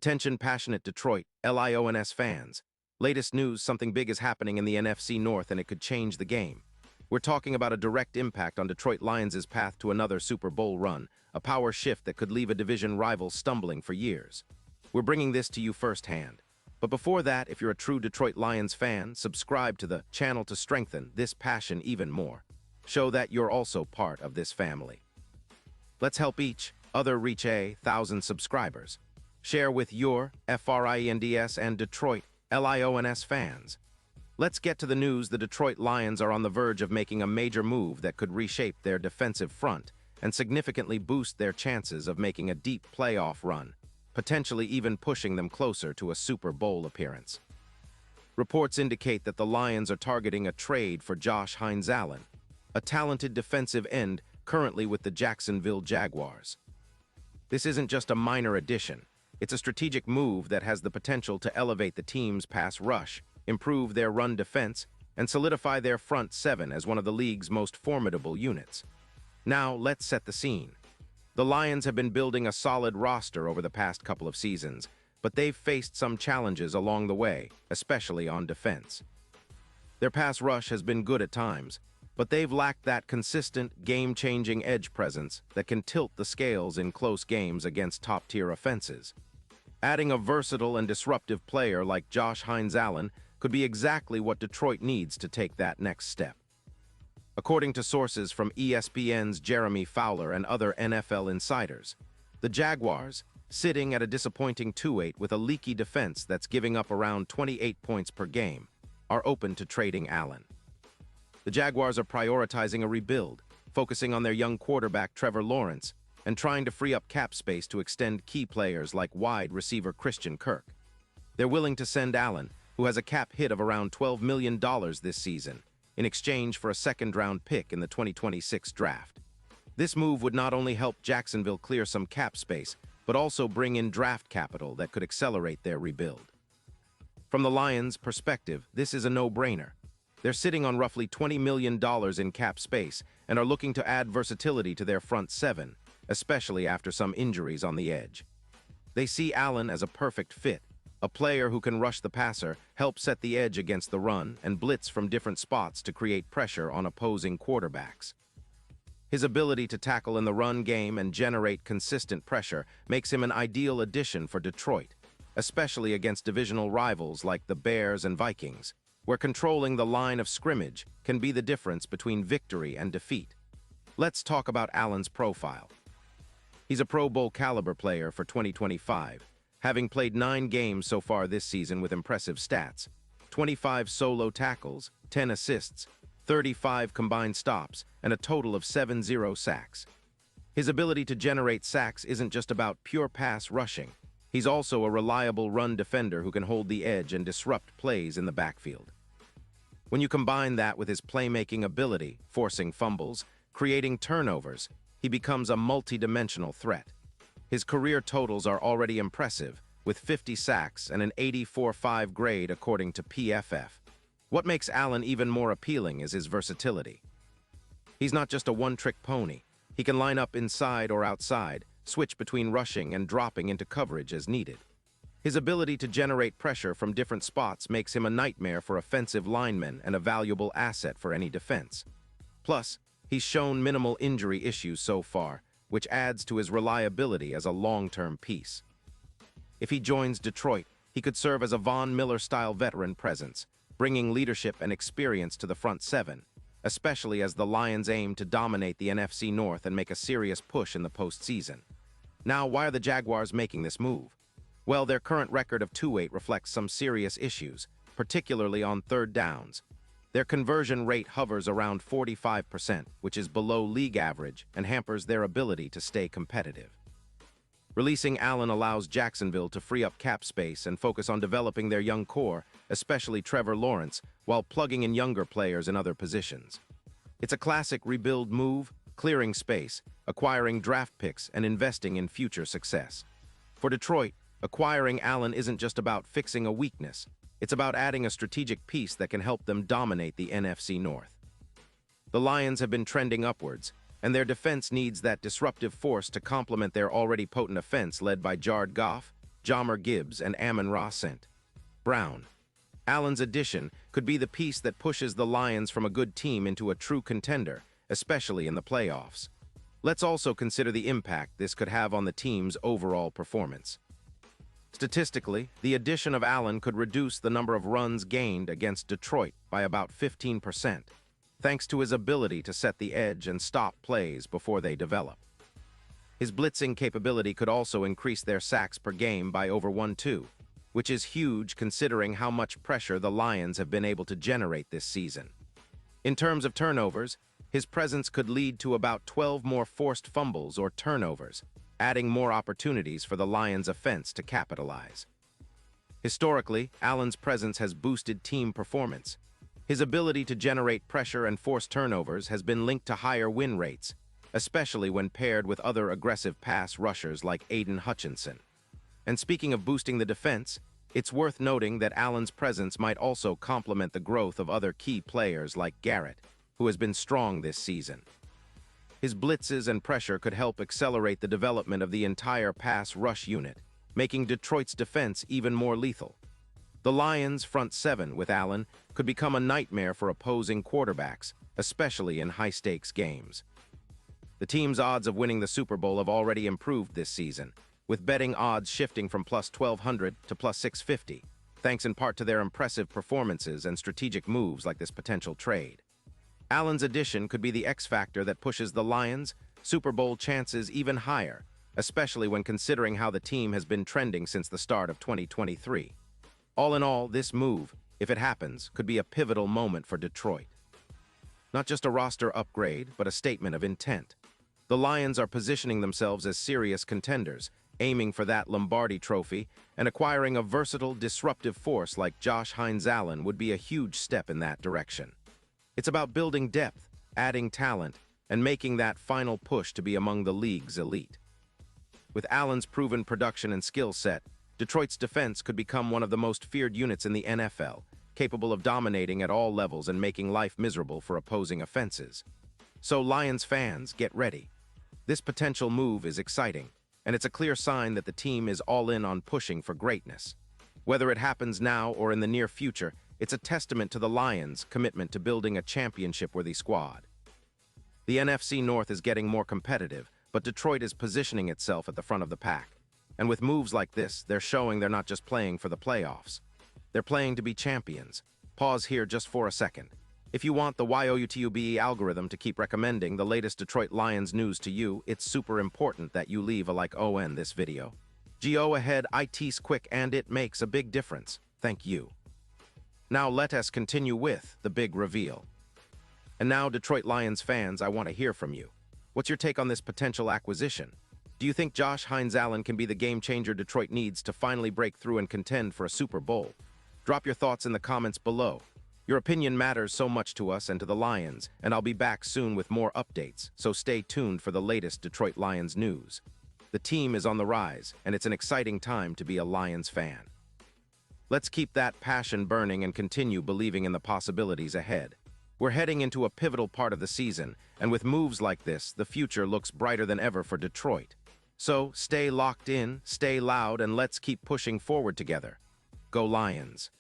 Attention passionate Detroit, Lions fans. Latest news, something big is happening in the NFC North and it could change the game. We're talking about a direct impact on Detroit Lions' path to another Super Bowl run, a power shift that could leave a division rival stumbling for years. We're bringing this to you firsthand. But before that, if you're a true Detroit Lions fan, subscribe to the channel to strengthen this passion even more. Show that you're also part of this family. Let's help each other reach 1,000 subscribers. Share with your FRIENDS and Detroit LIONS fans. Let's get to the news. The Detroit Lions are on the verge of making a major move that could reshape their defensive front and significantly boost their chances of making a deep playoff run, potentially even pushing them closer to a Super Bowl appearance. Reports indicate that the Lions are targeting a trade for Josh Hines-Allen, a talented defensive end currently with the Jacksonville Jaguars. This isn't just a minor addition. It's a strategic move that has the potential to elevate the team's pass rush, improve their run defense, and solidify their front seven as one of the league's most formidable units. Now, let's set the scene. The Lions have been building a solid roster over the past couple of seasons, but they've faced some challenges along the way, especially on defense. Their pass rush has been good at times, but they've lacked that consistent, game-changing edge presence that can tilt the scales in close games against top-tier offenses. Adding a versatile and disruptive player like Josh Hines-Allen could be exactly what Detroit needs to take that next step. According to sources from ESPN's Jeremy Fowler and other NFL insiders, the Jaguars, sitting at a disappointing 2-8 with a leaky defense that's giving up around 28 points per game, are open to trading Allen. The Jaguars are prioritizing a rebuild, focusing on their young quarterback Trevor Lawrence, and trying to free up cap space to extend key players like wide receiver Christian Kirk. They're willing to send Allen, who has a cap hit of around $12 million this season, in exchange for a second-round pick in the 2026 draft. This move would not only help Jacksonville clear some cap space, but also bring in draft capital that could accelerate their rebuild. From the Lions' perspective, this is a no-brainer. They're sitting on roughly $20 million in cap space and are looking to add versatility to their front seven, especially after some injuries on the edge. They see Allen as a perfect fit, a player who can rush the passer, help set the edge against the run, and blitz from different spots to create pressure on opposing quarterbacks. His ability to tackle in the run game and generate consistent pressure makes him an ideal addition for Detroit, especially against divisional rivals like the Bears and Vikings, where controlling the line of scrimmage can be the difference between victory and defeat. Let's talk about Allen's profile. He's a Pro Bowl caliber player for 2025, having played 9 games so far this season with impressive stats: 25 solo tackles, 10 assists, 35 combined stops, and a total of 70 sacks. His ability to generate sacks isn't just about pure pass rushing. He's also a reliable run defender who can hold the edge and disrupt plays in the backfield. When you combine that with his playmaking ability, forcing fumbles, creating turnovers, he becomes a multi-dimensional threat. His career totals are already impressive, with 50 sacks and an 84.5 grade according to PFF. What makes Allen even more appealing is his versatility. He's not just a one-trick pony. He can line up inside or outside, switch between rushing and dropping into coverage as needed. His ability to generate pressure from different spots makes him a nightmare for offensive linemen and a valuable asset for any defense. Plus, he's shown minimal injury issues so far, which adds to his reliability as a long-term piece. If he joins Detroit, he could serve as a Von Miller-style veteran presence, bringing leadership and experience to the front seven, especially as the Lions aim to dominate the NFC North and make a serious push in the postseason. Now, why are the Jaguars making this move? Well, their current record of 2-8 reflects some serious issues, particularly on third downs. Their conversion rate hovers around 45%, which is below league average and hampers their ability to stay competitive. Releasing Allen allows Jacksonville to free up cap space and focus on developing their young core, especially Trevor Lawrence, while plugging in younger players in other positions. It's a classic rebuild move, clearing space, acquiring draft picks, and investing in future success. For Detroit, acquiring Allen isn't just about fixing a weakness. It's about adding a strategic piece that can help them dominate the NFC North. The Lions have been trending upwards, and their defense needs that disruptive force to complement their already potent offense led by Jared Goff, Jahmyr Gibbs, and Amon-Ra St. Brown. Allen's addition could be the piece that pushes the Lions from a good team into a true contender, especially in the playoffs. Let's also consider the impact this could have on the team's overall performance. Statistically, the addition of Allen could reduce the number of runs gained against Detroit by about 15%, thanks to his ability to set the edge and stop plays before they develop. His blitzing capability could also increase their sacks per game by over 1-2, which is huge considering how much pressure the Lions have been able to generate this season. In terms of turnovers, his presence could lead to about 12 more forced fumbles or turnovers, adding more opportunities for the Lions' offense to capitalize. Historically, Allen's presence has boosted team performance. His ability to generate pressure and force turnovers has been linked to higher win rates, especially when paired with other aggressive pass rushers like Aiden Hutchinson. And speaking of boosting the defense, it's worth noting that Allen's presence might also complement the growth of other key players like Garrett, who has been strong this season. His blitzes and pressure could help accelerate the development of the entire pass rush unit, making Detroit's defense even more lethal. The Lions' front seven with Allen could become a nightmare for opposing quarterbacks, especially in high-stakes games. The team's odds of winning the Super Bowl have already improved this season, with betting odds shifting from plus 1,200 to plus 650, thanks in part to their impressive performances and strategic moves like this potential trade. Allen's addition could be the X factor that pushes the Lions' Super Bowl chances even higher, especially when considering how the team has been trending since the start of 2023. All in all, this move, if it happens, could be a pivotal moment for Detroit. Not just a roster upgrade, but a statement of intent. The Lions are positioning themselves as serious contenders, aiming for that Lombardi trophy, and acquiring a versatile, disruptive force like Josh Hines Allen would be a huge step in that direction. It's about building depth, adding talent, and making that final push to be among the league's elite. With Allen's proven production and skill set, Detroit's defense could become one of the most feared units in the NFL, capable of dominating at all levels and making life miserable for opposing offenses. So Lions fans, get ready. This potential move is exciting, and it's a clear sign that the team is all in on pushing for greatness. Whether it happens now or in the near future, it's a testament to the Lions' commitment to building a championship-worthy squad. The NFC North is getting more competitive, but Detroit is positioning itself at the front of the pack. And with moves like this, they're showing they're not just playing for the playoffs. They're playing to be champions. Pause here just for a second. If you want the YOUTUBE algorithm to keep recommending the latest Detroit Lions news to you, it's super important that you leave a like on this video. Go ahead, it's quick and it makes a big difference. Thank you. Now let us continue with the big reveal. And now, Detroit Lions fans, I want to hear from you. What's your take on this potential acquisition? Do you think Josh Hines Allen can be the game changer Detroit needs to finally break through and contend for a Super Bowl? Drop your thoughts in the comments below. Your opinion matters so much to us and to the Lions, and I'll be back soon with more updates, so stay tuned for the latest Detroit Lions news. The team is on the rise, and it's an exciting time to be a Lions fan. Let's keep that passion burning and continue believing in the possibilities ahead. We're heading into a pivotal part of the season, and with moves like this, the future looks brighter than ever for Detroit. So stay locked in, stay loud, and let's keep pushing forward together. Go Lions!